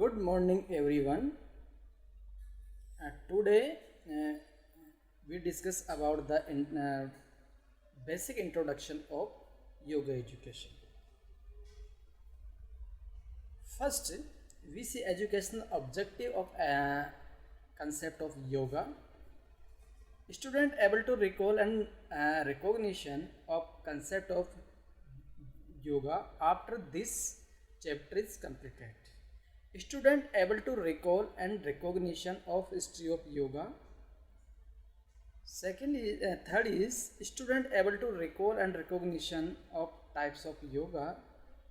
Good morning, everyone. Today we discuss about the basic introduction of yoga education. First, we see educational objective of concept of yoga. Student able to recall and recognition of concept of yoga after this chapter is completed. Student able to recall and recognition of history of yoga. Third is student able to recall and recognition of types of yoga.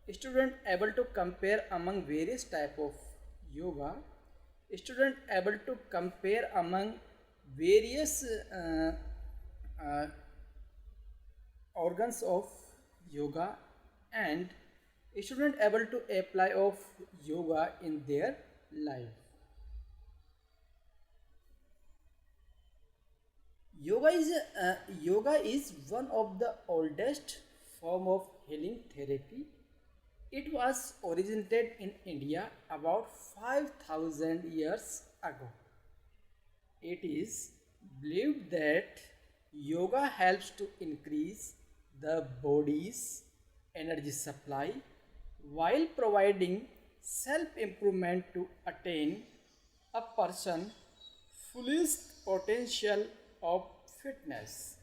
Student able to compare among various type of yoga. Student able to compare among various uh, organs of yoga, and student able to apply of yoga in their life. Yoga is one of the oldest form of healing therapy. It was originated in India about 5000 years ago. It is believed that yoga helps to increase the body's energy supply while providing self improvement to attain a person fullest potential of fitness.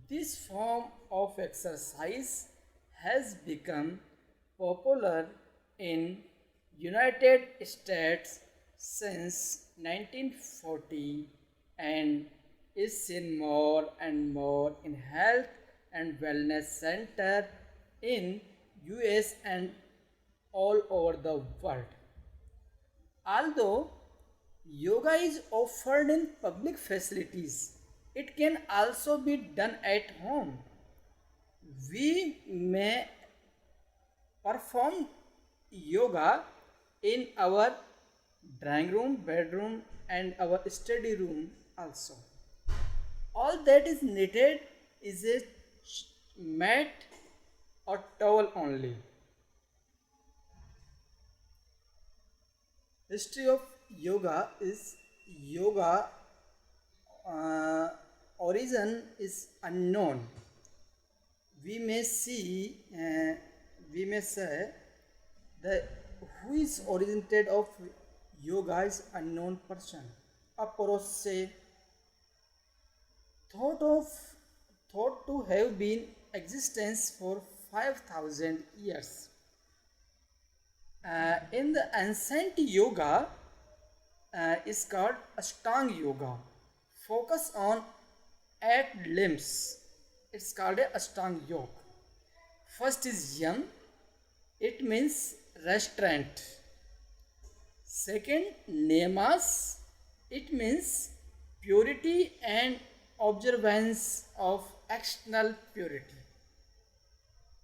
This form of exercise has become popular in United States since 1940 and is seen more and more in health and wellness center in US and all over the world. Although yoga is offered in public facilities, it can also be done at home. We may perform yoga in our drawing room, bedroom, and our study room also. All that is needed is a mat or towel only. History of yoga uh, origin is unknown. We may see, we may say that who is originated of yoga is unknown person. A say thought of thought to have been existence for 5000 years. In the ancient yoga is called Ashtanga yoga. Focus on 8 limbs. It's called a Ashtanga yoga. First is yam. It means restraint. Second, nemas. It means purity and observance of external purity.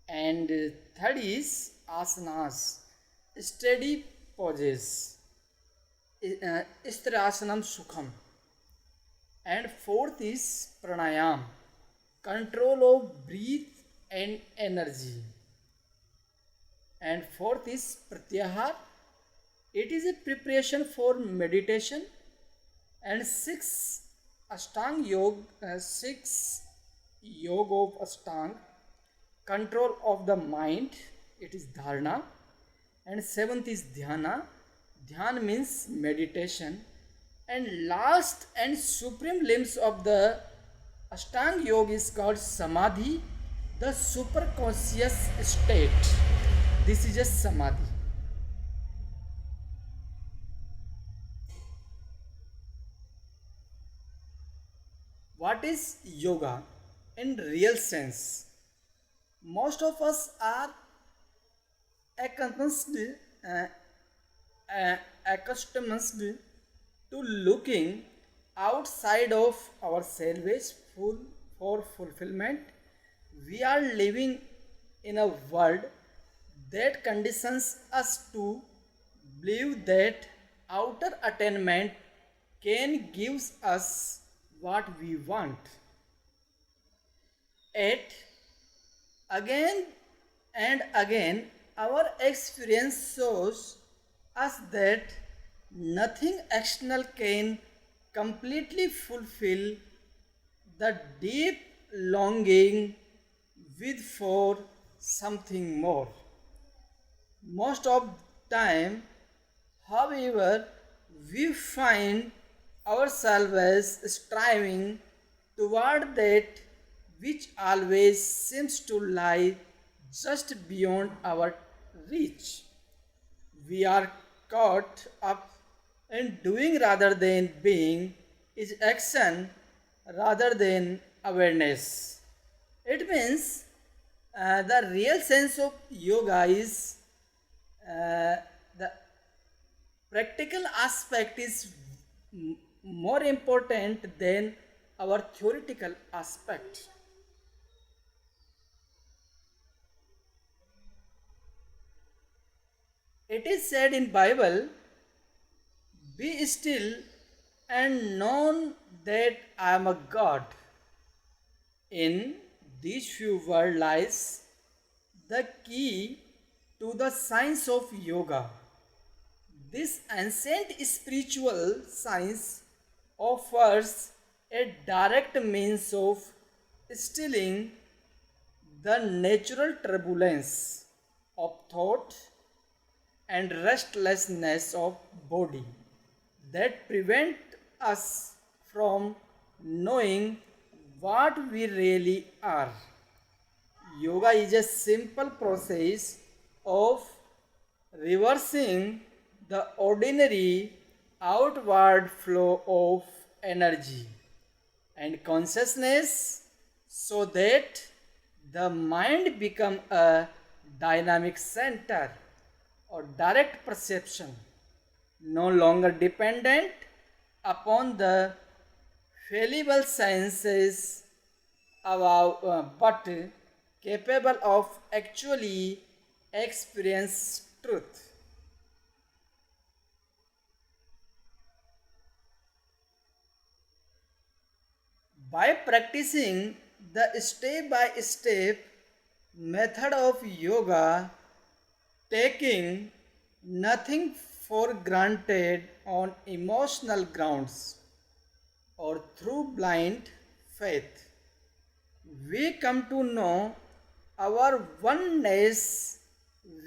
And third is asanas, steady poses, Istrasanam Sukham. And fourth is pranayam, control of breath and energy. And fourth is pratyahar, it is a preparation for meditation. And six yoga of Ashtanga, control of the mind, it is dharana. And seventh is dhyana. Dhyan means meditation. And last and supreme limbs of the Ashtanga yoga is called samadhi, the super conscious state. This is a samadhi. What is yoga in real sense? Most of us are accustomed, uh, accustomed to looking outside of ourselves for fulfillment. We are living in a world that conditions us to believe that outer attainment can give us what we want. Yet, again and again, our experience shows us that nothing external can completely fulfill the deep longing with for something more. Most of time, however, we find ourselves striving toward that which always seems to lie just beyond our reach. We are caught up in doing rather than being, is action rather than awareness. It means the real sense of yoga is the practical aspect is more important than our theoretical aspect. It is said in Bible, be still and know that I am a God. In these few words lies the key to the science of yoga. This ancient spiritual science offers a direct means of stilling the natural turbulence of thought and restlessness of body that prevent us from knowing what we really are. Yoga is a simple process of reversing the ordinary outward flow of energy and consciousness so that the mind become a dynamic center or direct perception, no longer dependent upon the fallible senses but capable of actually experience truth. By practicing the step by step method of yoga, taking nothing for granted on emotional grounds or through blind faith, we come to know our oneness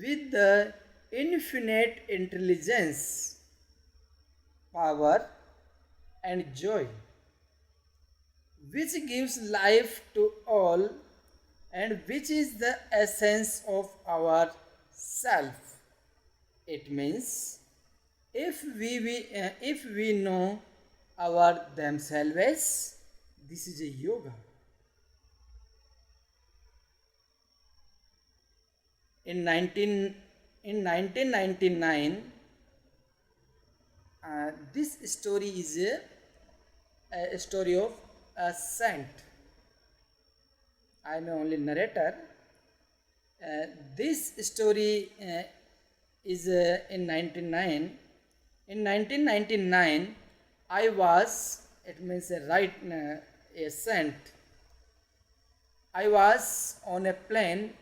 with the infinite intelligence, power, and joy, which gives life to all and which is the essence of our self. It means if we know our themselves, this is a yoga. In 1999, this story is a story of a saint. I am only narrator. This story is in 1999, I was, it means a saint. I was on a plane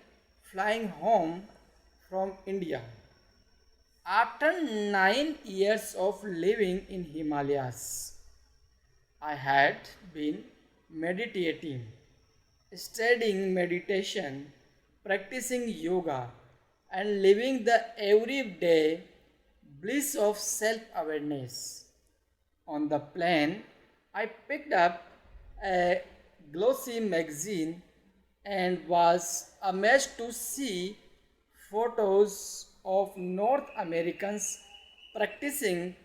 flying home from India. After 9 years of living in Himalayas, I had been meditating, studying meditation, practicing yoga, and living the everyday bliss of self awareness. On the plane, I picked up a glossy magazine and was amazed to see photos of North Americans practicing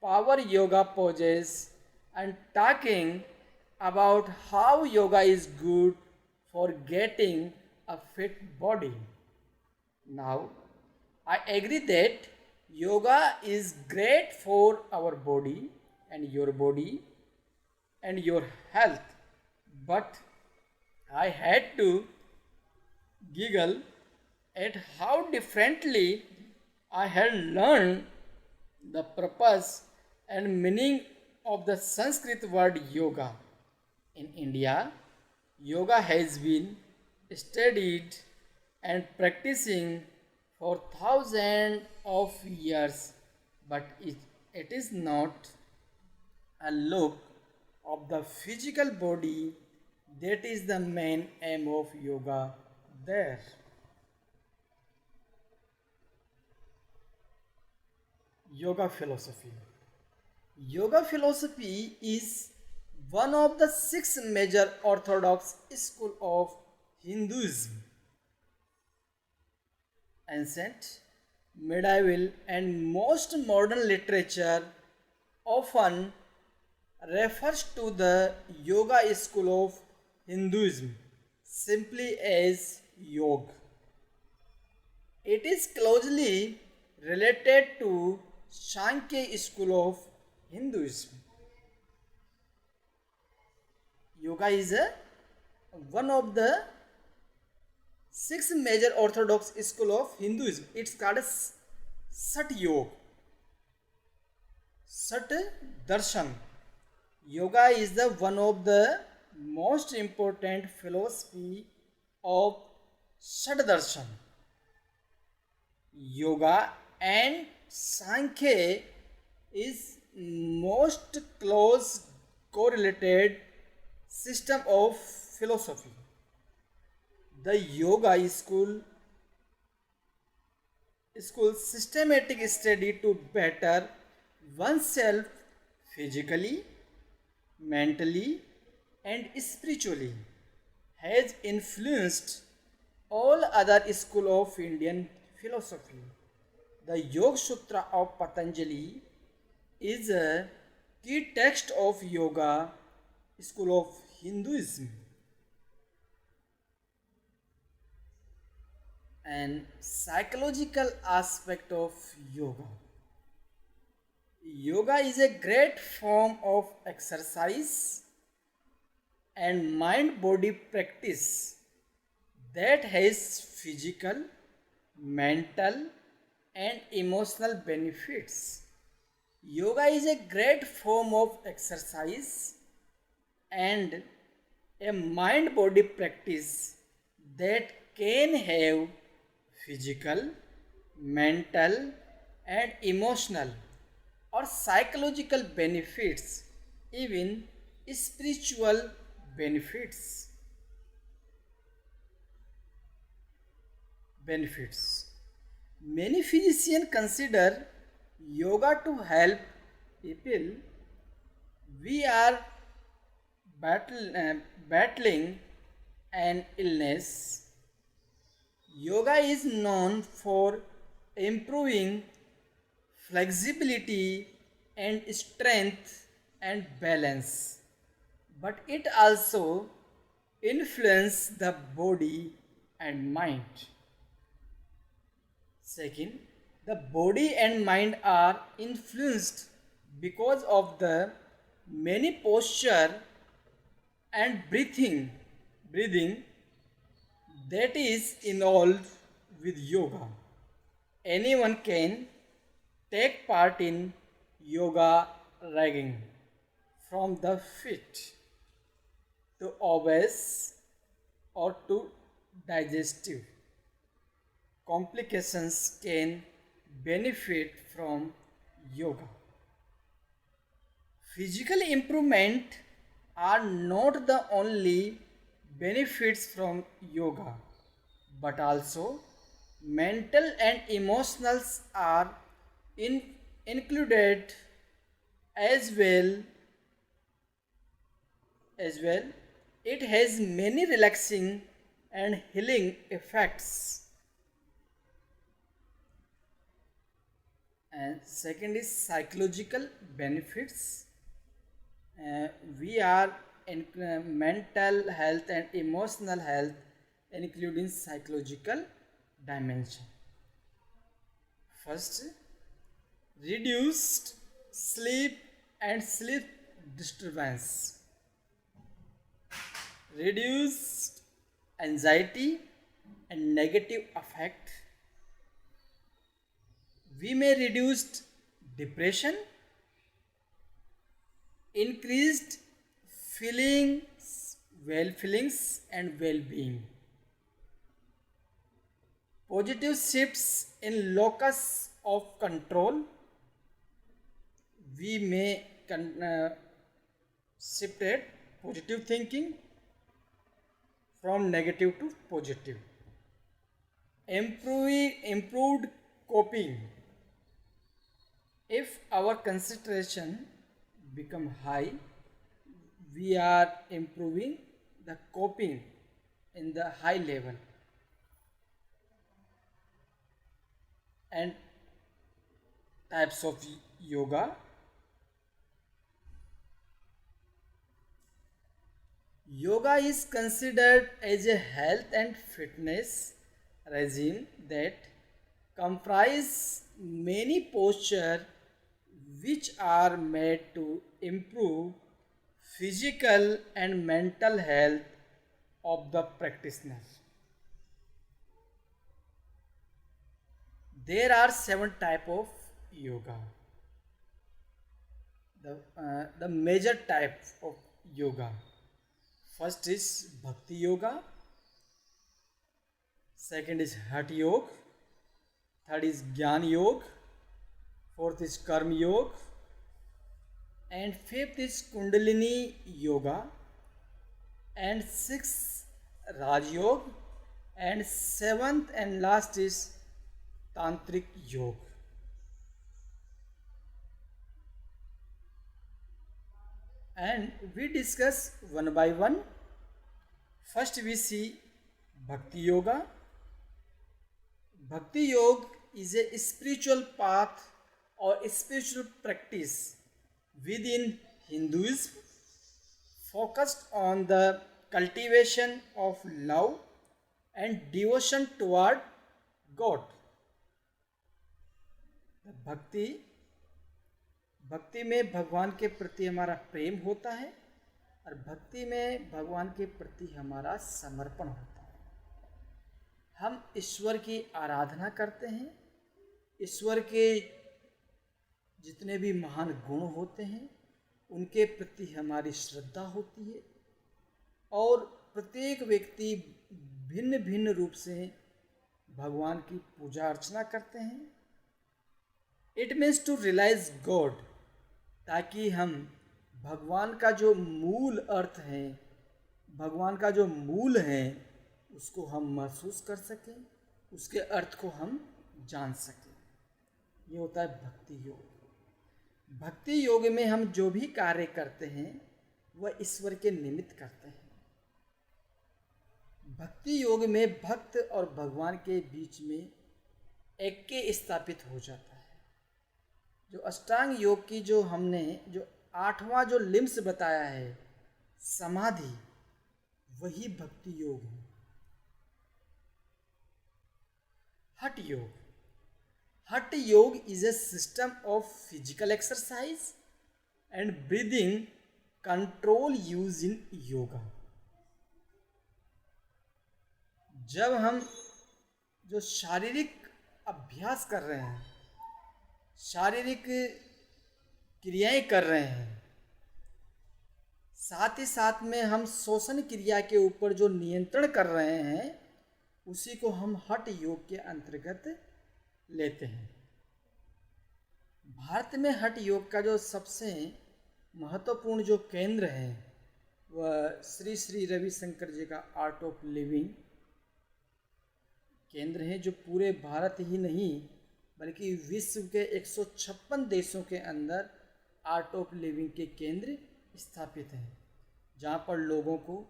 power yoga poses and talking about how yoga is good for getting a fit body. Now, I agree that yoga is great for our body and your health, but I had to giggle at how differently I had learned the purpose and meaning of the Sanskrit word yoga. In India, yoga has been studied and practicing for thousands of years but it is not a look of the physical body. That is the main aim of yoga there. Yoga philosophy. Yoga philosophy is one of the six major orthodox schools of Hinduism. Ancient, medieval, and most modern literature often refers to the yoga school of Hinduism simply as yoga. It is closely related to Sankhya school of Hinduism. Yoga is one of the six major orthodox school of Hinduism. It's called as Sat Yoga, Sat Darshan. Yoga is the one of the most important philosophy of Sat Darshan. Yoga and Sankhya is most close correlated system of philosophy. The yoga school systematic study to better oneself physically, mentally, and spiritually has influenced all other school of Indian philosophy. The Yoga Sutra of Patanjali is a key text of yoga school of Hinduism. And psychological aspect of yoga. Yoga is a great form of exercise and mind body practice that has physical, mental, and emotional benefits. Yoga is a great form of exercise and a mind body practice that can have physical, mental, and emotional or psychological benefits, even spiritual benefits. Many physicians consider yoga to help people. We are battling an illness. Yoga is known for improving flexibility and strength and balance, but it also influences the body and mind. Second, the body and mind are influenced because of the many posture and breathing that is involved with yoga. Anyone can take part in yoga ragging from the feet to obese or to digestive complications can benefit from yoga. Physical improvement are not the only benefits from yoga, but also mental and emotionals are included as well. It has many relaxing and healing effects. And second is psychological benefits. We are in mental health and emotional health, including psychological dimension. First, reduced sleep and sleep disturbance, reduced anxiety and negative affect. We may reduce depression, increased feelings and well-being. Positive shifts in locus of control we may separate positive thinking from negative to positive. Improved coping. If our concentration become high, we are improving the coping in the high level. And types of yoga. Yoga is considered as a health and fitness regime that comprise many postures which are made to improve physical and mental health of the practitioner. There are 7 types of yoga. The major types of yoga. First is Bhakti Yoga. Second is Hatha Yoga. Third is Jnana Yoga. Fourth is Karma Yoga. And fifth is Kundalini Yoga. And sixth Raj Yoga. And seventh and last is Tantric Yoga. And we discuss one by one. First we see Bhakti Yoga. Bhakti Yoga is a spiritual path or a spiritual practice within Hinduism focused on the cultivation of love and devotion toward God. भक्ति में भगवान के प्रति हमारा प्रेम होता है और भक्ति में भगवान के प्रति हमारा समर्पण होता है। हम ईश्वर की आराधना करते हैं। ईश्वर के जितने भी महान गुण होते हैं उनके प्रति हमारी श्रद्धा होती है और प्रत्येक व्यक्ति भिन्न भिन्न रूप से भगवान की पूजा अर्चना करते हैं। It means to realise God, ताकि हम भगवान का जो मूल अर्थ है, भगवान का जो मूल है उसको हम महसूस कर सकें, उसके अर्थ को हम जान सकें। ये होता है भक्ति योग। भक्ति योग में हम जो भी कार्य करते हैं वह ईश्वर के निमित्त करते हैं। भक्ति योग में भक्त और भगवान के बीच में ऐक्य स्थापित हो जाता है। जो अष्टांग योग की जो हमने जो 8वां जो लिम्स बताया है समाधि, वही भक्ति योग है। हठ योग। हठ योग is a system of physical exercise and breathing control used in yoga. जब हम जो शारीरिक अभ्यास कर रहे हैं, शारीरिक क्रियाएं कर रहे हैं, साथ ही साथ में हम श्वसन क्रिया के ऊपर जो नियंत्रण कर रहे हैं, उसी को हम हठ योग के अंतर्गत लेते हैं। भारत में हठ योग का जो सबसे महत्वपूर्ण जो केंद्र है वह श्री श्री रविशंकर जी का आर्ट ऑफ लिविंग केंद्र है, जो पूरे भारत ही नहीं बल्कि विश्व के 156 देशों के अंदर आर्ट ऑफ लिविंग के केंद्र स्थापित हैं, जहाँ पर लोगों को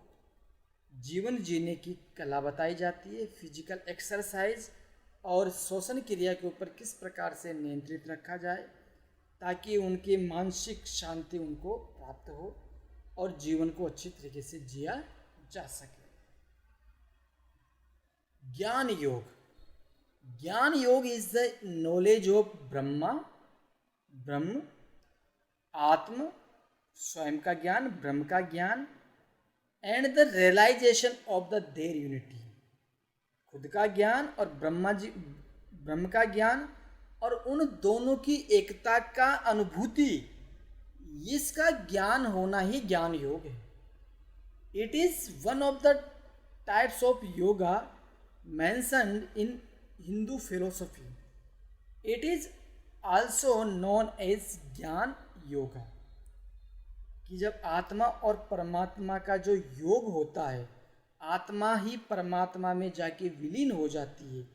जीवन जीने की कला बताई जाती है। फिजिकल एक्सरसाइज और श्वसन क्रिया के ऊपर किस प्रकार से नियंत्रित रखा जाए ताकि उनकी मानसिक शांति उनको प्राप्त हो और जीवन को अच्छी तरीके से जिया जा सके। ज्ञान योग। ज्ञान योग इज द नॉलेज ऑफ ब्रह्म, आत्म, स्वयं का ज्ञान, ब्रह्म का ज्ञान and the realisation of the their unity. खुद का ज्ञान और ब्रह्म का ज्ञान और उन दोनों की एकता का अनुभूति, इसका ज्ञान होना ही ज्ञान योग है। It is one of the types of yoga mentioned in Hindu philosophy. It is also known as Jnana yoga, कि जब आत्मा और परमात्मा का जो योग होता है, आत्मा ही परमात्मा में जाके विलीन हो जाती है।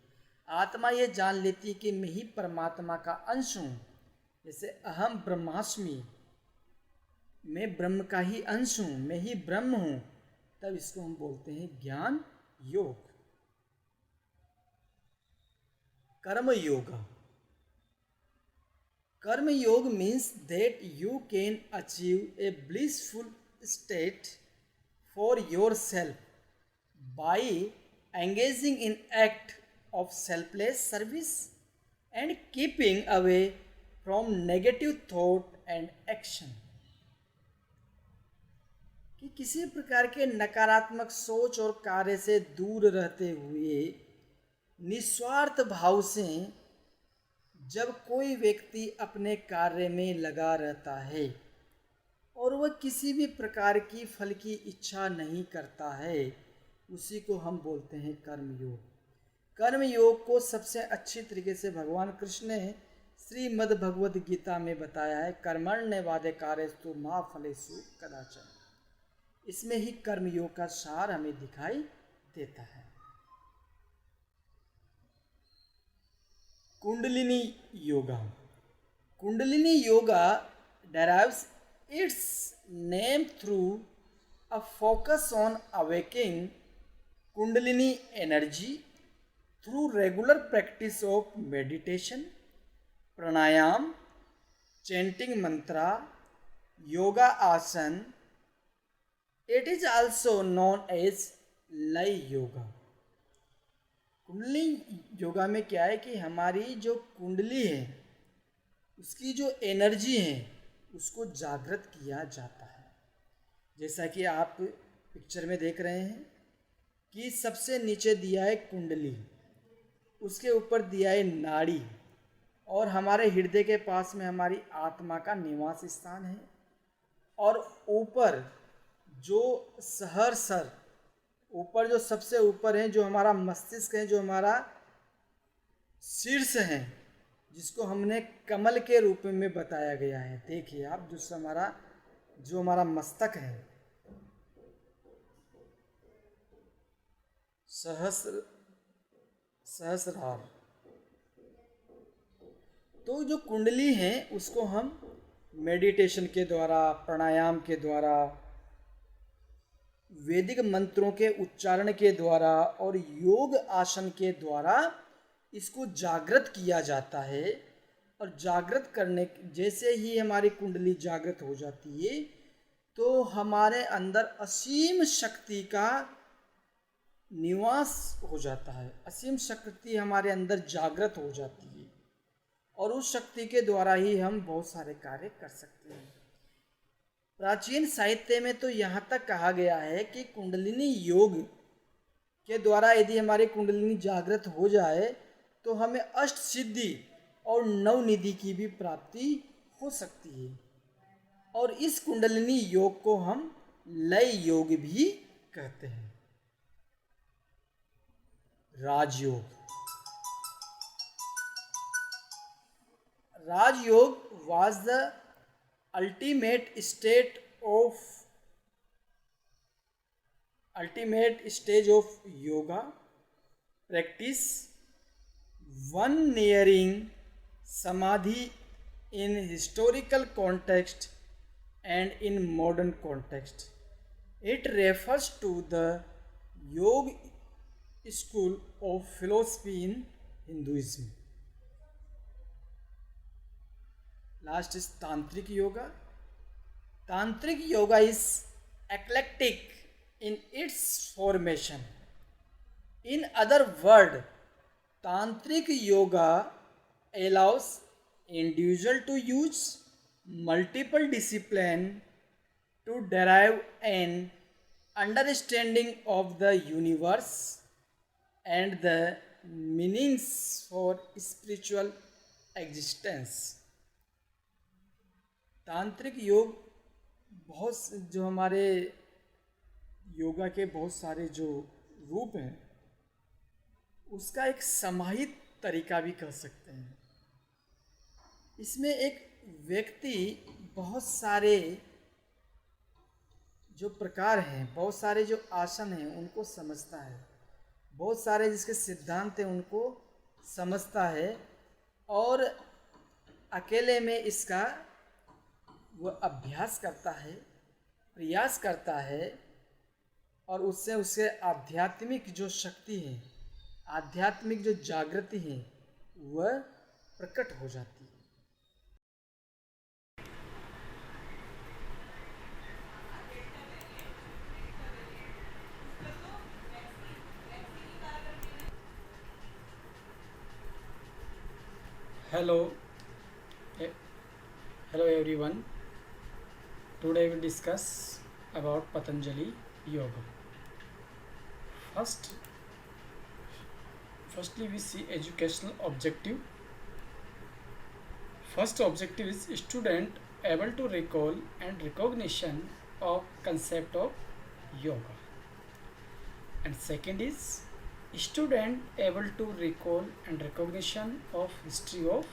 आत्मा ये जान लेती है कि मैं ही परमात्मा का अंश हूँ, जैसे अहम ब्रह्मास्मि, मैं ब्रह्म का ही अंश हूँ, मैं ही ब्रह्म हूँ, तब इसको हम बोलते हैं ज्ञान योग। कर्म योगा, कर्म योग means that you can achieve a blissful state for yourself by engaging in act of selfless service and keeping away from negative thought and action। कि किसी प्रकार के नकारात्मक सोच और कार्य से दूर रहते हुए निस्वार्थ भाव से जब कोई व्यक्ति अपने कार्य में लगा रहता है और वह किसी भी प्रकार की फल की इच्छा नहीं करता है, उसी को हम बोलते हैं कर्मयोग। कर्मयोग को सबसे अच्छी तरीके से भगवान कृष्ण ने श्रीमद् भगवद गीता में बताया है, कर्मण्येवाधिकारस्तु मा फलेषु कदाचन। इसमें ही कर्मयोग का सार हमें दिखाई देता है। Kundalini yoga, kundalini yoga derives its name through a focus on awakening kundalini energy through regular practice of meditation, pranayam, chanting mantra, yoga asan। It is also known as lay yoga। कुंडली योगा में क्या है कि हमारी जो कुंडली है, उसकी जो एनर्जी है, उसको जागृत किया जाता है। जैसा कि आप पिक्चर में देख रहे हैं कि सबसे नीचे दिया है कुंडली, उसके ऊपर दिया है नाड़ी, और हमारे हृदय के पास में हमारी आत्मा का निवास स्थान है, और ऊपर जो सहस्र, ऊपर जो सबसे ऊपर है, जो हमारा मस्तिष्क है, जो हमारा शीर्ष है, जिसको हमने कमल के रूप में बताया गया है। देखिए आप, जो हमारा मस्तक है, सहस्रार, तो जो कुंडली है उसको हम मेडिटेशन के द्वारा, प्राणायाम के द्वारा, वैदिक मंत्रों के उच्चारण के द्वारा और योग आसन के द्वारा इसको जागृत किया जाता है। और जागृत करने, जैसे ही हमारी कुंडली जागृत हो जाती है तो हमारे अंदर असीम शक्ति का निवास हो जाता है, असीम शक्ति हमारे अंदर जागृत हो जाती है, और उस शक्ति के द्वारा ही हम बहुत सारे कार्य कर सकते हैं। प्राचीन साहित्य में तो यहाँ तक कहा गया है कि कुंडलिनी योग के द्वारा यदि हमारी कुंडलिनी जागृत हो जाए तो हमें अष्ट सिद्धि और नवनिधि की भी प्राप्ति हो सकती है। और इस कुंडलिनी योग को हम लय योग भी कहते हैं। राजयोग, राजयोग was the ultimate stage of yoga practice, one nearing samadhi in historical context and in modern context. It refers to the yoga school of philosophy in Hinduism. Last is Tantric Yoga. Tantric Yoga is eclectic in its formation. In other words, Tantric Yoga allows individual to use multiple disciplines to derive an understanding of the universe and the meanings for spiritual existence। तांत्रिक योग जो हमारे योगा के बहुत सारे जो रूप हैं, उसका एक समाहित तरीका भी कह सकते हैं। इसमें एक व्यक्ति बहुत सारे जो प्रकार हैं, बहुत सारे जो आसन हैं उनको समझता है, बहुत सारे जिसके सिद्धांत हैं उनको समझता है, और अकेले में इसका वो अभ्यास करता है, प्रयास करता है, और उससे उसके आध्यात्मिक जो शक्ति है, आध्यात्मिक जो जागृति है वह प्रकट हो जाती है। Hello, hello everyone. Today we discuss about Patanjali Yoga. Firstly we see educational objective. First objective is student able to recall and recognition of concept of yoga. And second is student able to recall and recognition of history of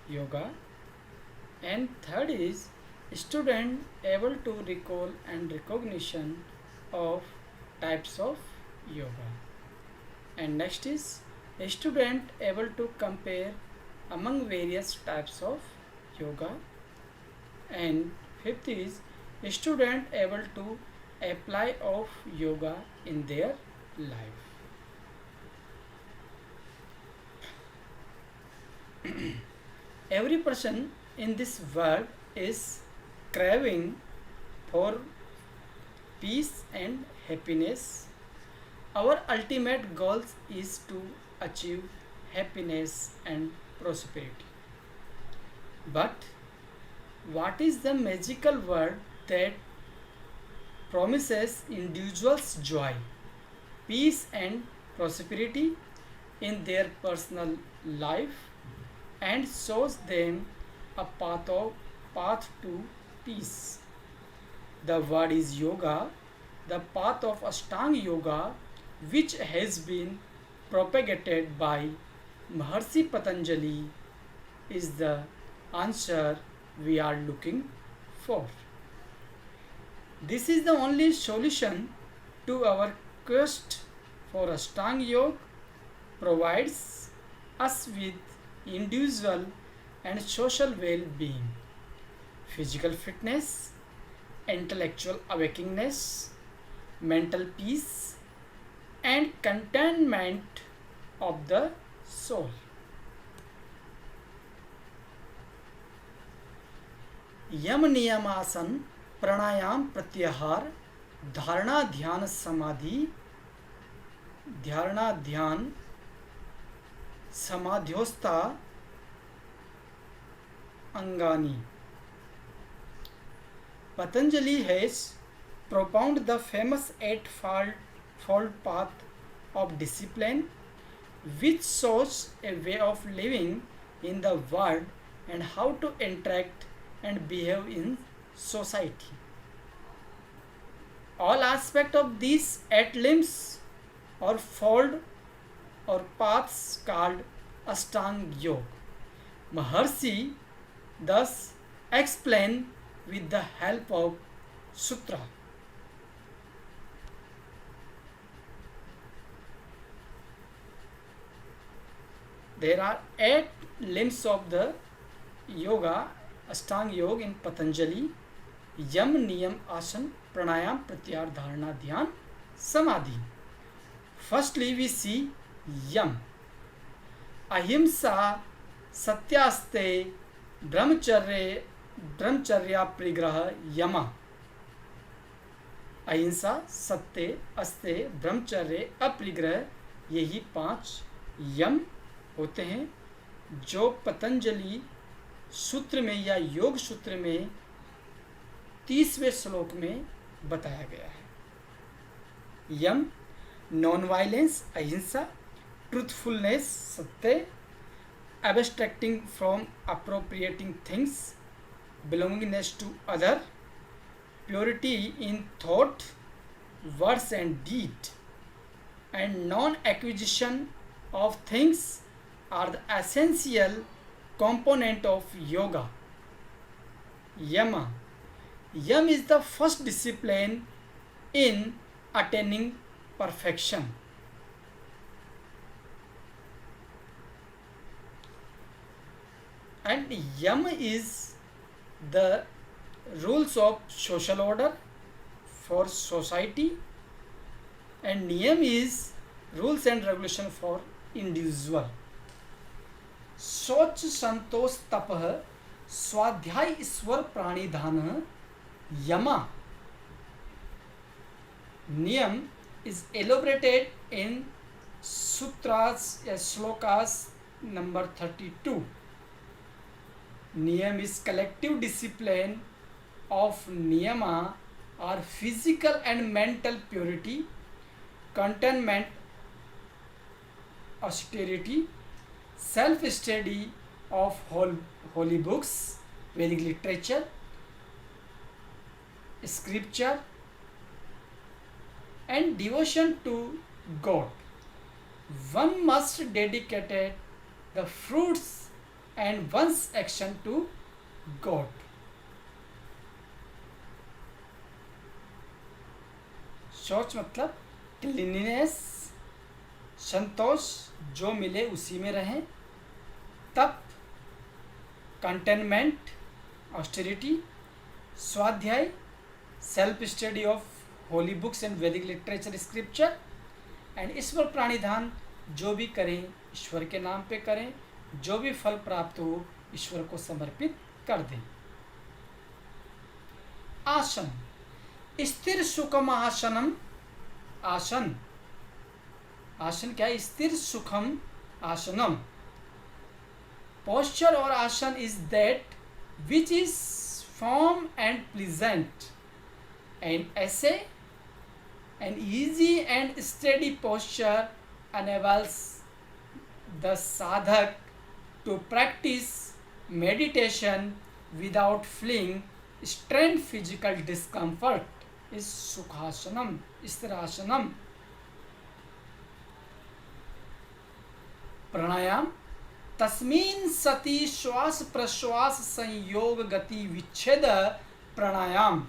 yoga. And third is student able to recall and recognition of types of yoga. And next is a student able to compare among various types of yoga. And fifth is a student able to apply of yoga in their life. Every person in this world is craving for peace and happiness. Our ultimate goal is to achieve happiness and prosperity. But what is the magical word that promises individuals joy, peace and prosperity in their personal life and shows them a path to peace? The word is yoga, the path of Ashtanga Yoga, which has been propagated by Maharshi Patanjali, is the answer we are looking for. This is the only solution to our quest for Ashtanga Yoga, provides us with individual and social well-being, physical fitness, intellectual awakeness, mental peace, and contentment of the soul. यम नियम आसन प्राणायाम प्रत्याहार धारणा ध्यान समाधि धारणा ध्यान समाध्योस्ता अंगानी. Patanjali has propounded the famous eightfold path of discipline, which shows a way of living in the world and how to interact and behave in society. All aspects of these 8 limbs or fold or paths called Ashtanga Yoga, Maharshi thus explain with the help of sutra. There are 8 limbs of the yoga, Ashtanga Yoga in Patanjali: Yam, Niyam, Asan, Pranayam, Pratyahar, Dharana, Dhyan, Samadhi. Firstly, we see Yam. Ahimsa, Satyaste, brahmacharya परिग्रह यम. अहिंसा, सत्य, अस्ते, ब्रह्मचर्य, अपरिग्रह, यही 5 यम होते हैं जो पतंजलि सूत्र में या योग सूत्र में 30वें श्लोक में बताया गया है. यम: नॉन वायलेंस अहिंसा, ट्रूथफुलनेस सत्य, abstracting from appropriating things, belongingness to other, purity in thought, words and deed, and non-acquisition of things are the essential component of yoga. Yama. Yam is the first discipline in attaining perfection. And Yam is the rules of social order for society, and Niyam is rules and regulation for individual. शौच संतोष तपः स्वाध्याय ईश्वर प्राणिधान यमा. Niyam is elaborated in sutras shlokas number 32. Niyam is collective discipline of niyama are physical and mental purity, containment, austerity, self-study of holy books, Vedic literature, scripture, and devotion to God. One must dedicate the fruits and one's action to God. शौच मतलब cleanliness, संतोष जो मिले उसी में रहें, तप containment austerity, स्वाध्याय self study of holy books and वैदिक लिटरेचर स्क्रिप्चर, एंड ईश्वर प्राणिधान जो भी करें ईश्वर के नाम पे करें, जो भी फल प्राप्त हो ईश्वर को समर्पित कर दें. आसन. स्थिर सुखम आसनम. आसन, आसन क्या है? स्थिर सुखम आसनम. Posture or asan is that which is firm and pleasant. An essay, an easy and steady posture enables the sadhak to practice meditation without feeling strained physical discomfort. Is sukhasanam, sthirasanam. प्राणायाम. तस्मिन् सति श्वास प्रश्वास संयोग गति विच्छेद प्राणायाम.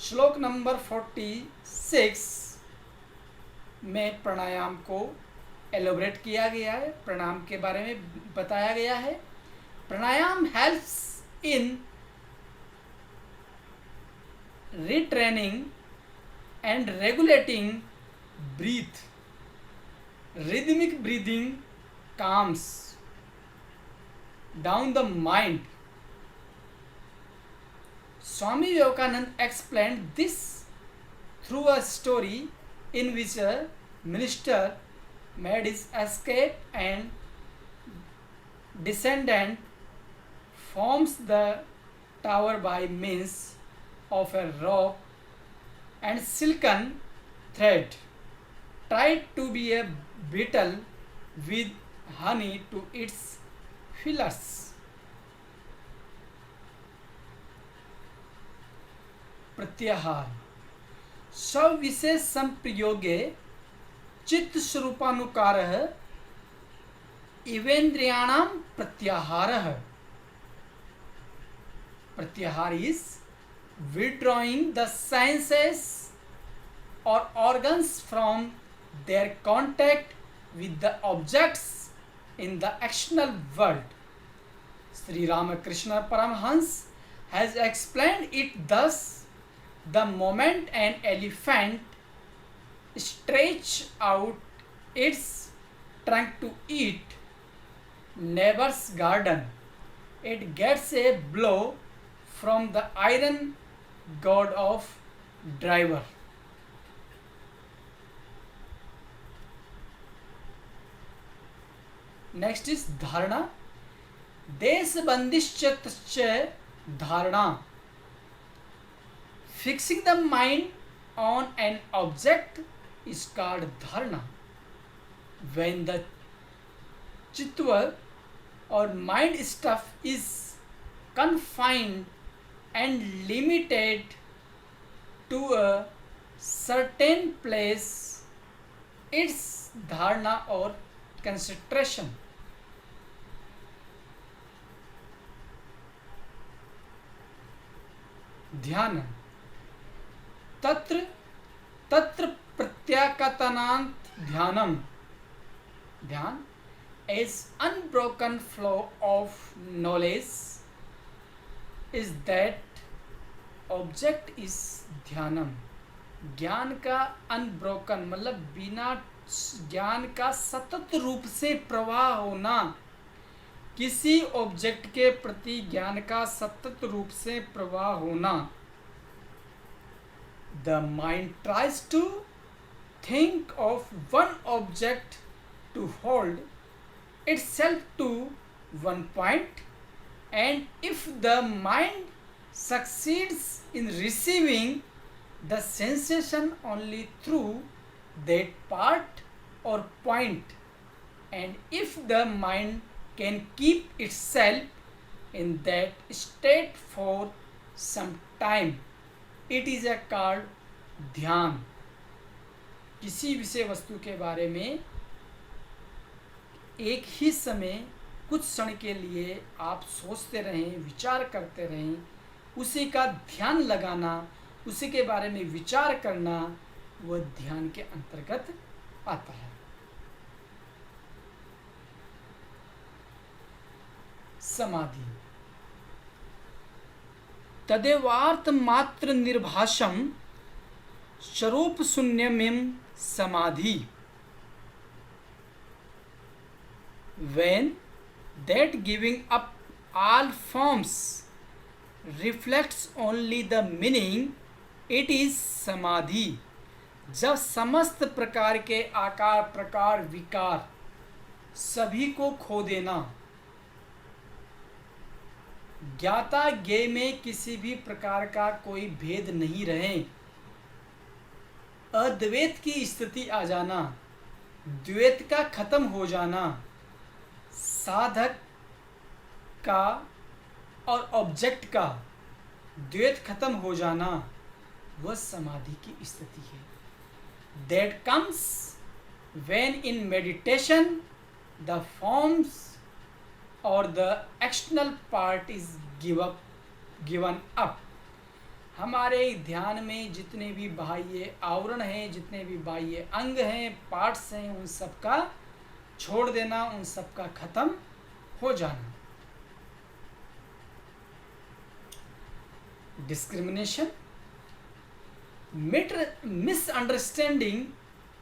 श्लोक number 46 में प्राणायाम को एलोबरेट किया गया है, प्राणायाम के बारे में बताया गया है. Pranayama helps in retraining and regulating breath. Rhythmic breathing calms down the mind. Swami Vivekananda explained this through a story in which a minister made his escape and descendant forms the tower by means of a rope and silken thread, tried to be a beetle with honey to its feelers. प्रत्याहार. सविशेष संप्रयोगे चित्त स्वरूपानुकारः इवेन्द्रियाणां प्रत्याहारः. प्रत्याहार is withdrawing the senses or organs from their contact with the objects in the external world. Sri Ramakrishna Paramhans has explained it thus: the moment an elephant stretches out its trunk to eat neighbor's garden, it gets a blow from the iron god of driver. Next is dharana. देश बंदिश्च dharana. Fixing the mind on an object is called dharana. When the chitva or mind stuff is confined and limited to a certain place, it's dharana or concentration. ध्यान तत्र तत्र प्रत्याकतनांत ध्यानम ध्यान is unbroken flow of knowledge is that object is ध्यानम। ज्ञान का unbroken मतलब बिना ज्ञान का सतत रूप से प्रवाह होना, किसी ऑब्जेक्ट के प्रति ज्ञान का सतत रूप से प्रवाह होना। The mind tries to think of one object to hold itself to one point, and if the mind succeeds in receiving the sensation only through that part or point, and if the mind can keep itself in that state for some time, it is a called ध्यान। किसी विषय वस्तु के बारे में एक ही समय कुछ क्षण के लिए आप सोचते रहें, विचार करते रहें, उसी का ध्यान लगाना, उसी के बारे में विचार करना, वह ध्यान के अंतर्गत आता है। समाधि तदेवार्थ मात्र निर्भाषम स्वरूप शून्यमिम समाधि। When that giving up all forms reflects only the meaning, it is समाधि। जब समस्त प्रकार के आकार प्रकार विकार सभी को खो देना, ज्ञाता ज्ञेय में किसी भी प्रकार का कोई भेद नहीं रहे, अद्वैत की स्थिति आ जाना, द्वैत का खत्म हो जाना, साधक का और ऑब्जेक्ट का द्वैत खत्म हो जाना, वह समाधि की स्थिति है। That comes when in meditation the forms or the external part is given up। हमारे ध्यान में जितने भी बाह्य आवरण हैं, जितने भी बाह्य अंग हैं, पार्ट्स हैं, उन सब का छोड़ देना, उन सब का खत्म हो जाना। डिस्क्रिमिनेशन मिसअंडरस्टैंडिंग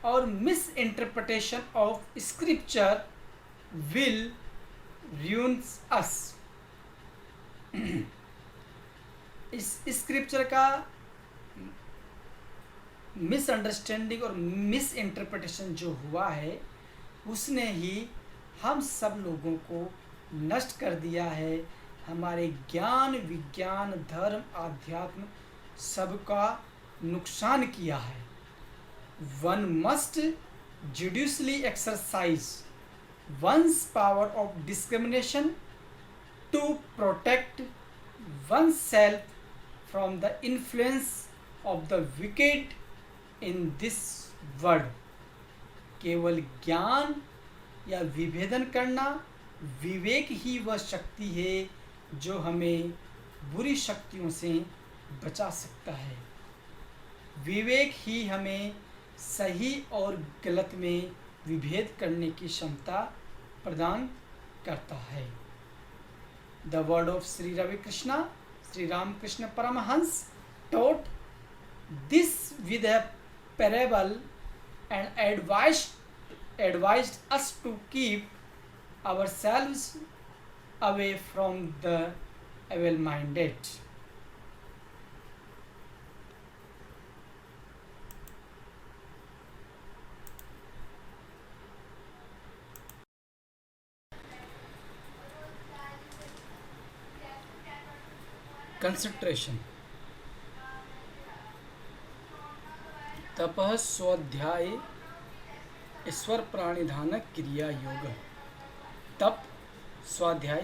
और miss interpretation of scripture will ruins अस। इस स्क्रिप्चर का मिसअंडरस्टैंडिंग और मिस इंटरप्रिटेशन जो हुआ है, उसने ही हम सब लोगों को नष्ट कर दिया है। हमारे ज्ञान विज्ञान धर्म आध्यात्म सबका नुकसान किया है। One must judicially exercise one's power of discrimination to protect oneself from the influence of the wicked in this world। केवल ज्ञान या विभेदन करना, विवेक ही वह शक्ति है जो हमें बुरी शक्तियों से बचा सकता है। विवेक ही हमें सही और गलत में विभेद करने की क्षमता प्रदान करता है। The word of Shri Ravi Krishna, Shri Ramakrishna Paramahamsa taught this with a parable and advised us to keep ourselves away from the evil-minded। Concentration तपः स्वाध्याय ईश्वर प्राणिधान क्रिया योग। तप, स्वाध्याय,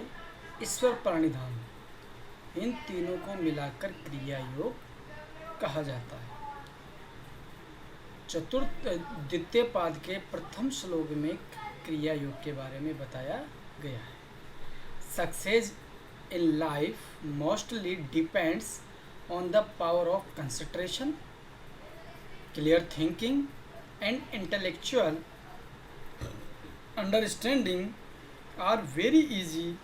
ईश्वर प्राणिधान, इन तीनों को मिलाकर क्रिया योग कहा जाता है। चतुर्थ द्वितीय पाद के प्रथम श्लोक में क्रिया योग के बारे में बताया गया है। Success in life mostly depends on the power of concentration, clear thinking, and intellectual understanding are very easy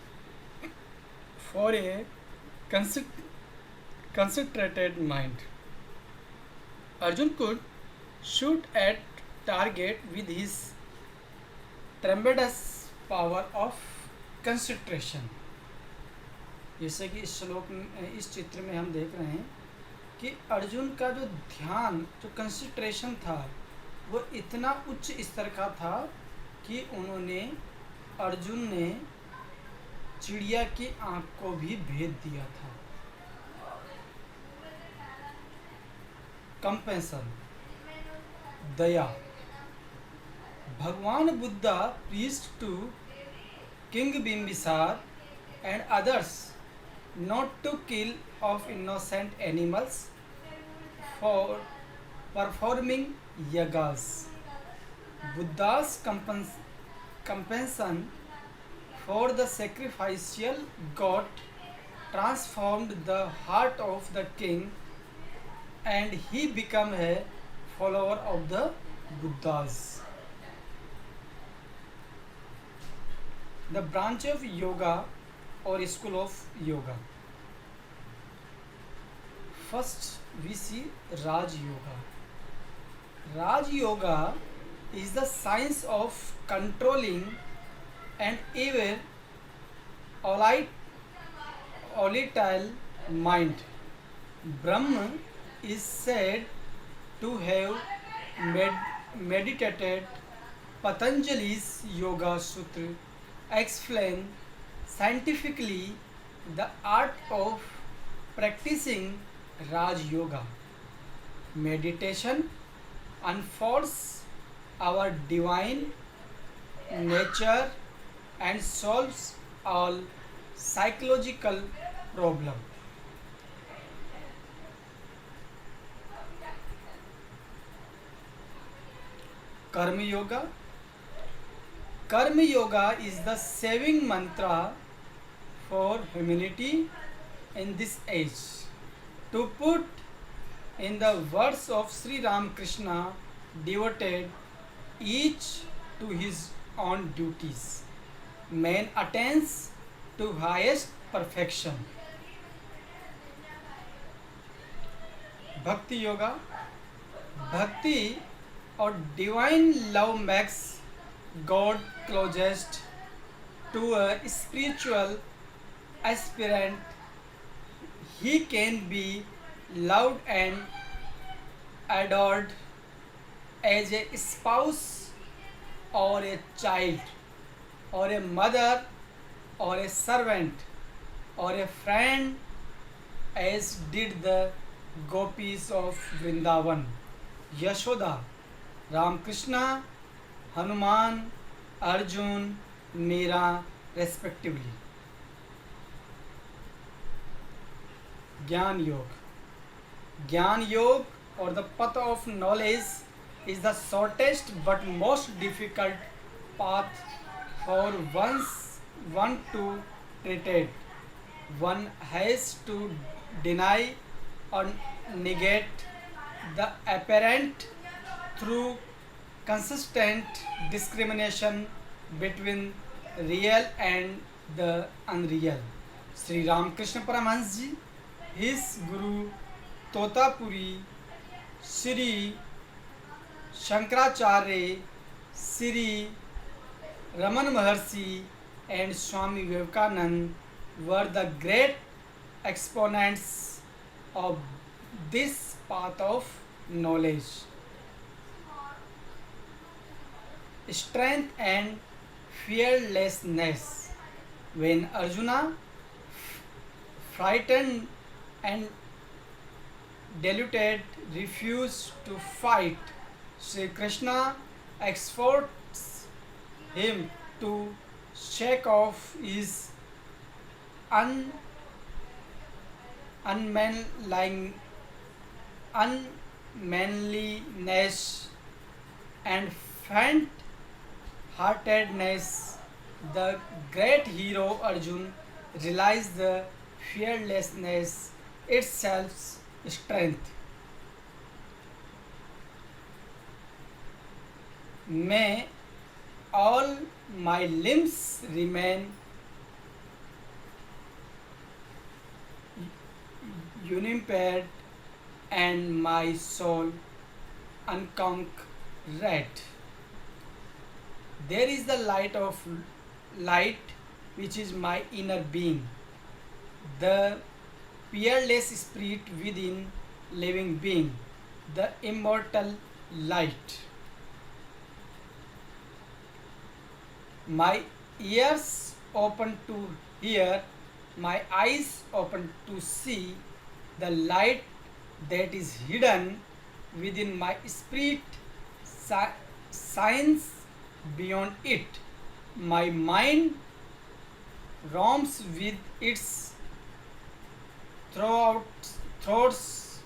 for a concent- concentrated mind. Arjun could shoot at target with his tremendous power of concentration. जैसे कि इस श्लोक में, इस चित्र में हम देख रहे हैं कि अर्जुन का जो ध्यान, जो कंसंट्रेशन था, वो इतना उच्च स्तर का था कि अर्जुन ने चिड़िया की आंख को भी भेद दिया था. कंपेंशन, दया. भगवान Buddha preached to King Bimbisar and others not to kill of innocent animals for performing yagas. Buddha's compassion for the sacrificial god transformed the heart of the king and he became a follower of the Buddhas. The branch of yoga or school of yoga. First we see Raj Yoga. Raj Yoga is the science of controlling an ever volatile mind. Brahma is said to have meditated. Patanjali's Yoga Sutra explain scientifically the art of practicing Raj Yoga. Meditation unfolds our divine nature and solves all psychological problems. Karma Yoga. Karma Yoga is the saving mantra for humanity in this age. To put in the words of Sri Ramakrishna, devoted each to his own duties, man attains to highest perfection. Bhakti Yoga. Bhakti or divine love makes God closest to a spiritual aspirant. He can be loved and adored as a spouse or a child or a mother or a servant or a friend, as did the gopis of Vrindavan, Yashoda, Ramakrishna, Hanuman, Arjun, Meera respectively. Gyan Yoga. Gyan Yoga or the path of knowledge is the shortest but most difficult path for one to treat. One has to deny or negate the apparent through consistent discrimination between real and the unreal. Sri Ramakrishna Paramahansa ji, his Guru Totapuri, Sri Shankaracharya, Sri Raman Maharshi and Swami Vivekananda were the great exponents of this path of knowledge. Strength and fearlessness. When Arjuna, frightened and deluded, refused to fight, Sri Krishna exhorts him to shake off his unmanliness and faint-heartedness. The great hero Arjun realized the fearlessness itself strength. May all my limbs remain unimpaired and my soul unconquered. There is the light which is my inner being, the peerless spirit within living being, the immortal light. My ears open to hear, my eyes open to see the light that is hidden within my spirit, shines beyond it. My mind roams with its thoughts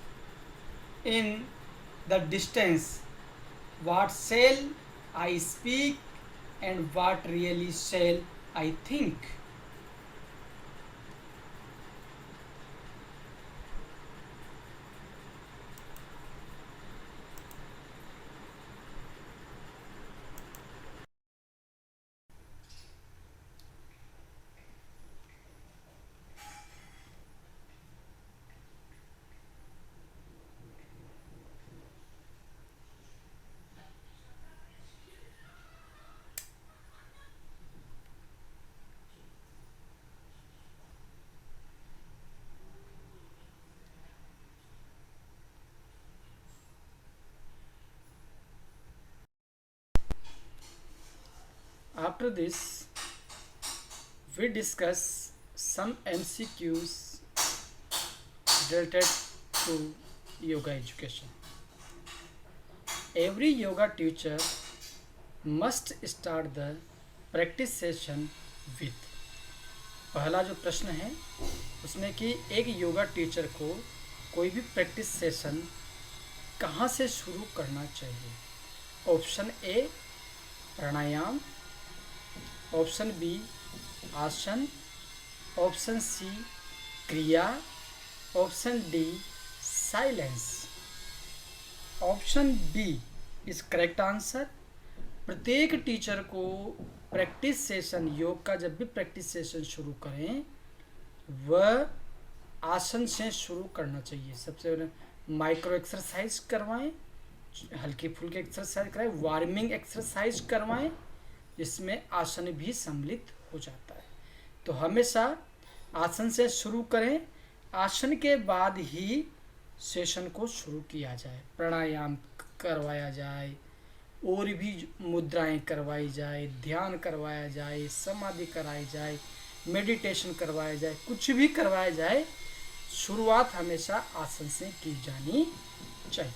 in the distance. What shall I speak and what really shall I think? After this, we discuss some MCQs related to yoga education. Every yoga teacher must start the practice session with. पहला जो प्रश्न है उसमें कि एक yoga teacher को कोई भी प्रैक्टिस सेशन कहाँ से शुरू करना चाहिए? Option A pranayama, option B asana, option C kriya, option D silence. Option B is correct answer. प्रत्येक टीचर को प्रैक्टिस सेशन, योग का जब भी प्रैक्टिस सेशन शुरू करें वह आसन से शुरू करना चाहिए। सबसे पहले माइक्रो एक्सरसाइज करवाएं, हल्की फुल्की एक्सरसाइज कराएं, वार्मिंग एक्सरसाइज करवाएं, जिसमें आसन भी सम्मिलित हो जाता है। तो हमेशा आसन से शुरू करें, आसन के बाद ही सेशन को शुरू किया जाए। प्राणायाम करवाया जाए, और भी मुद्राएं करवाई जाए, ध्यान करवाया जाए, समाधि कराई जाए, मेडिटेशन करवाया जाए, कुछ भी करवाया जाए, शुरुआत हमेशा आसन से की जानी चाहिए।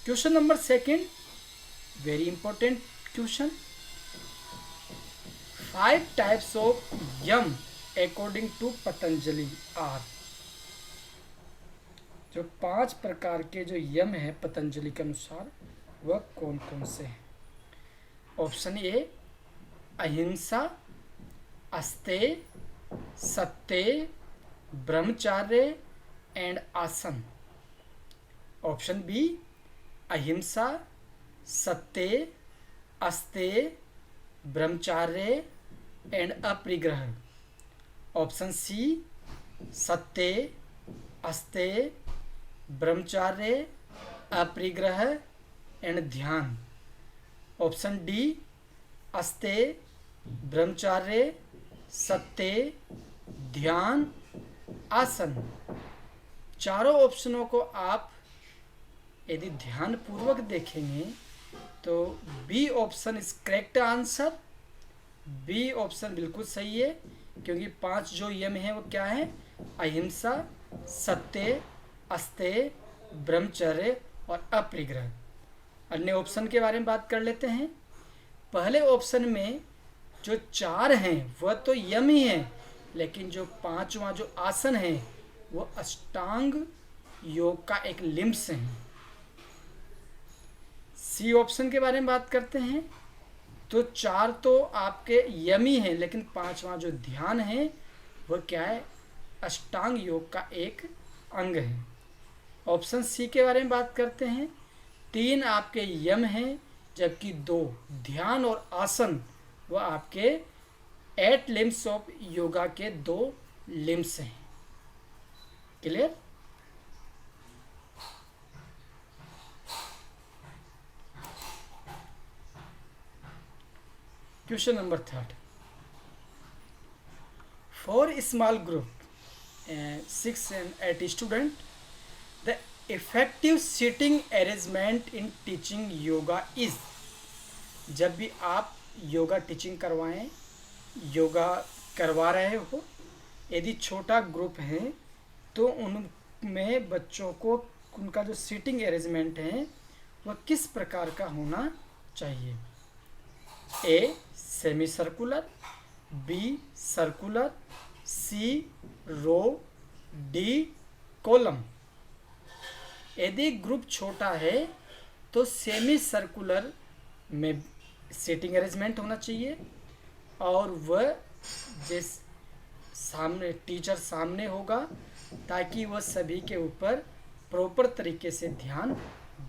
Question number second, very important question. 5 types of yam according to Patanjali are. जो 5 प्रकार के जो यम है पतंजलि के अनुसार वह कौन कौन से हैं? ऑप्शन ए अहिंसा, अस्तेय, सत्य, ब्रह्मचार्य एंड आसन। ऑप्शन बी अहिंसा, सत्य, अस्तेय, ब्रह्मचार्य एंड अपरिग्रह। ऑप्शन सी सत्य, अस्तेय, ब्रह्मचार्य, अपरिग्रह एंड ध्यान। ऑप्शन डी अस्तेय, ब्रह्मचार्य, सत्य, ध्यान, आसन। चारों ऑप्शनों को आप यदि ध्यान पूर्वक देखेंगे तो B option is correct answer. B option बिल्कुल सही है, क्योंकि 5 जो यम है वो क्या है? अहिंसा, सत्य, अस्तेय, ब्रह्मचर्य और अपरिग्रह। अन्य ऑप्शन के बारे में बात कर लेते हैं। पहले ऑप्शन में जो 4 हैं वह तो यम ही है, लेकिन जो 5वां जो आसन है वो अष्टांग योग का एक लिम्स है। सी ऑप्शन के बारे में बात करते हैं तो 4 तो आपके यमी हैं, लेकिन 5वां जो ध्यान है वह क्या है? अष्टांग योग का एक अंग है। ऑप्शन सी के बारे में बात करते हैं। 3 आपके यम हैं, जबकि 2 ध्यान और आसन वह आपके 8 लिम्स ऑफ योगा के 2 लिम्स हैं। Clear? Question number 3। For small group 6 and 8 student, the effective seating arrangement in teaching yoga is. जब भी आप योगा टीचिंग करवाएं, योगा करवा रहे हो, यदि छोटा ग्रुप है तो उनमें बच्चों को उनका जो सीटिंग अरेंजमेंट है वह किस प्रकार का होना चाहिए। A semicircular, B circular, C row, D column. यदि ग्रुप छोटा है तो सेमी सर्कुलर में सीटिंग अरेंजमेंट होना चाहिए और वह जिस सामने टीचर सामने होगा ताकि वह सभी के ऊपर प्रॉपर तरीके से ध्यान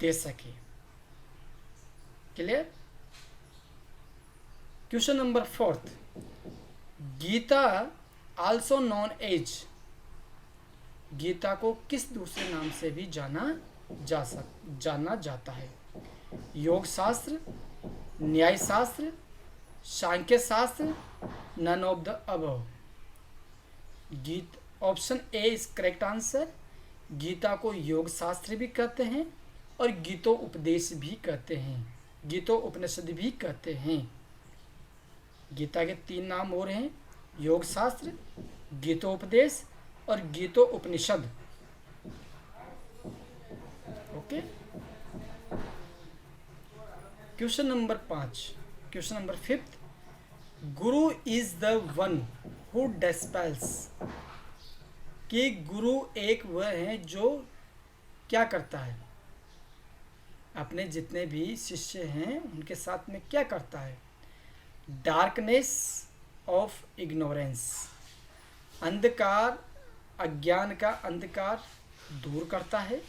दे सके। Clear? Question number 4। Gita also known as, Gita को किस दूसरे नाम से भी जाना जाता है। योग शास्त्र, न्याय Shastra, Sankhya Shastra, none of the above. Option A is correct answer. Gita को योग शास्त्र भी कहते हैं और गीतो उपदेश भी कहते हैं, गीतो उपनिषद भी कहते हैं। गीता के 3 नाम और हैं, योग शास्त्र, गीतोपदेश और गीतो Upanishad. Okay. Question number 5। Question number 5। Guru is the one who dispels, कि गुरु एक वह है जो क्या करता है, अपने जितने भी शिष्य हैं उनके साथ में क्या करता है। डार्कनेस ऑफ इग्नोरेंस, अंधकार, अज्ञान का अंधकार दूर करता है।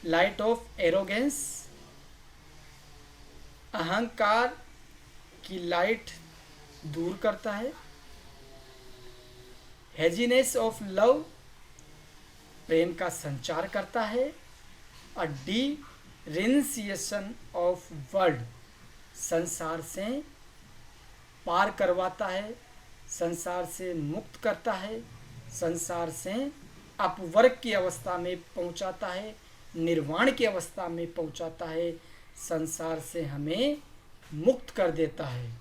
लाइट ऑफ एरोगेंस, अहंकार की लाइट दूर करता है। हेजीनेस ऑफ लव, प्रेम का संचार करता है। और डी रिनसिएशन ऑफ वर्ल्ड, संसार से पार करवाता है, संसार से मुक्त करता है, संसार से अपवर्ग की अवस्था में पहुंचाता है, निर्वाण की अवस्था में पहुंचाता है, संसार से हमें मुक्त कर देता है।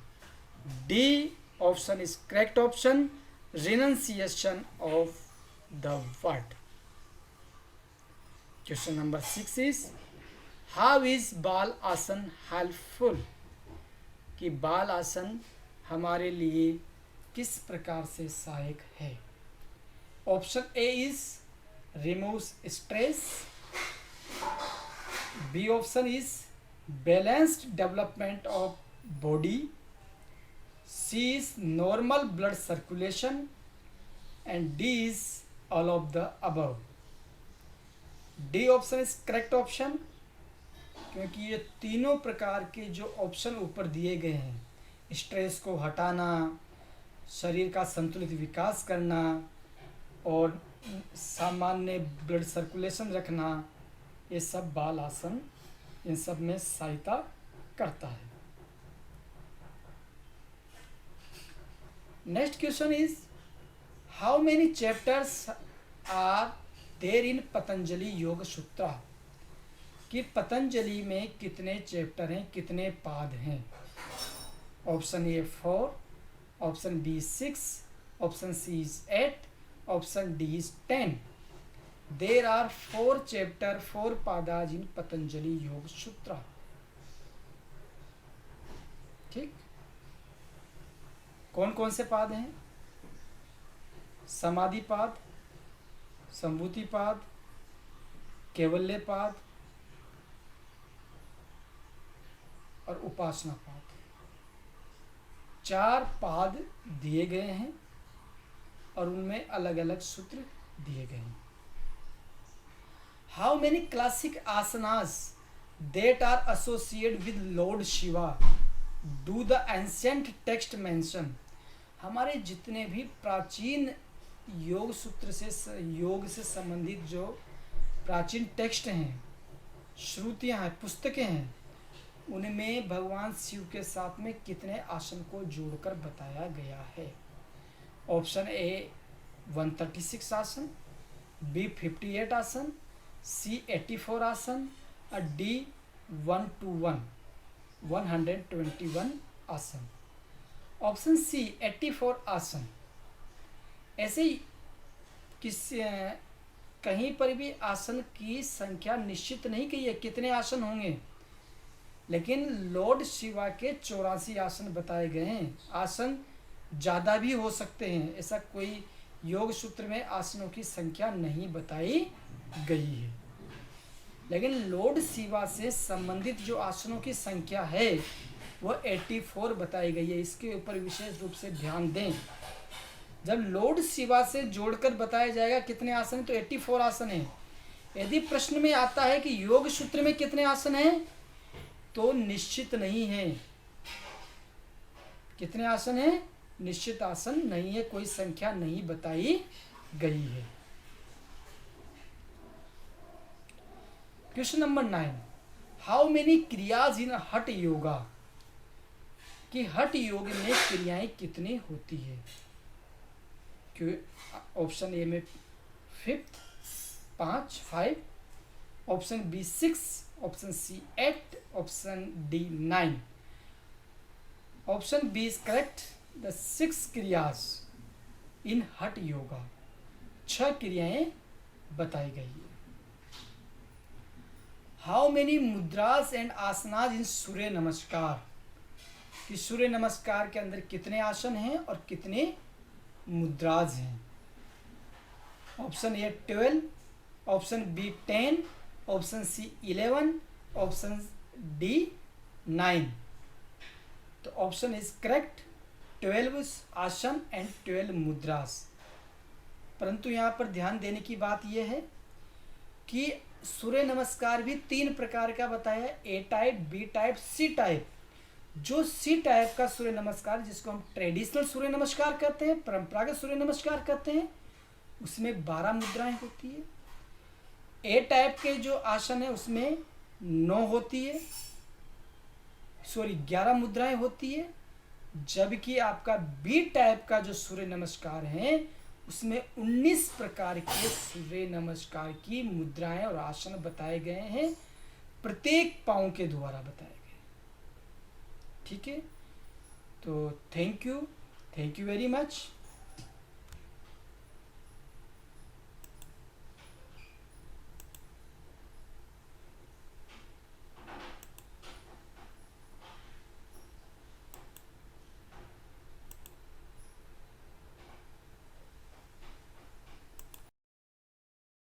D option is correct option, renunciation of the word. Question number 6 is how is बाल आसन हेल्पफुल, कि बाल आसन हमारे लिए किस प्रकार से सहायक है। Option A is removes stress, B option is balanced development of body, C is normal blood circulation and D is all of the above. D option is correct option, क्योंकि ये तीनों प्रकार के जो ऑप्शन ऊपर दिए गए हैं, स्ट्रेस को हटाना, शरीर का संतुलित विकास करना और सामान्य ब्लड सर्कुलेशन रखना, ये सब बाल आसन इन सब में सहायता करता है। Next question is how many chapters are there in Patanjali Yoga Sutra, कि पतंजलि में कितने चैप्टर हैं, कितने पाद हैं। Option A 4, option B 6, option C is 8, option D is 10। There are 4 chapter 4 padas in Patanjali Yoga Sutra. ठीक, कौन कौन से पाद हैं? समाधि पाद, संभूति पाद, कैवल्य पाद और उपासना पाद। 4 पाद दिए गए हैं और उनमें अलग अलग सूत्र दिए गए हैं। How many classic asanas that are associated with Lord Shiva do the ancient text mention? हमारे जितने भी प्राचीन योग सूत्र से योग से संबंधित जो प्राचीन टेक्स्ट हैं, श्रुतियाँ हैं, पुस्तकें हैं, उनमें भगवान शिव के साथ में कितने आसन को जोड़कर बताया गया है? ऑप्शन ए 136 आसन, बी 58 आसन, सी 84 आसन और डी 121 आसन। ऑप्शन सी 84 आसन। ऐसे ही कहीं पर भी आसन की संख्या निश्चित नहीं की है कितने आसन होंगे, लेकिन लॉर्ड शिवा के 84 आसन बताए गए हैं। आसन ज़्यादा भी हो सकते हैं, ऐसा कोई योग सूत्र में आसनों की संख्या नहीं बताई गई है, लेकिन लॉर्ड शिवा से संबंधित जो आसनों की संख्या है वह 84 बताई गई है। इसके ऊपर विशेष रूप से ध्यान दें। जब लॉर्ड शिवा से जोड़कर बताया जाएगा कितने आसन, तो 84 आसन है। यदि प्रश्न में आता है कि योग सूत्र में कितने आसन हैं, तो निश्चित नहीं है। कितने आसन हैं? निश्चित आसन नहीं है, कोई संख्या नहीं बताई गई है। Question number 9, how many क्रियाज in hatha yoga? कि हठ योग में क्रियाएं कितनी होती है? ऑप्शन ए में 5, option B 6, option C 8, option D 9। Option B is correct. The 6 क्रियाज इन हठ योगा, 6 क्रियाएं बताई गई है। हाउ मेनी मुद्रास एंड आसनाज इन सूर्य नमस्कार? कि सूर्य नमस्कार के अंदर कितने आसन हैं और कितने मुद्राज हैं? Option A 12, option B 10, option C 11, option D 9। तो ऑप्शन इज करेक्ट, 12 आसन एंड 12 मुद्रास। परंतु यहाँ पर ध्यान देने की बात यह है कि सूर्य नमस्कार भी 3 प्रकार का बताया है, A type, B type, C type. जो सी टाइप का सूर्य नमस्कार, जिसको हम ट्रेडिशनल सूर्य नमस्कार कहते हैं, परंपरागत सूर्य नमस्कार कहते हैं, उसमें 12 मुद्राएं होती है। ए टाइप के जो आसन है उसमें 9 होती है, 11 मुद्राएं होती है। जबकि आपका बी टाइप का जो सूर्य नमस्कार है उसमें 19 प्रकार के सूर्य नमस्कार की मुद्राएं और आसन बताए गए हैं, प्रत्येक पाँव के द्वारा बताए गए। ठीक है, तो थैंक यू वेरी मच।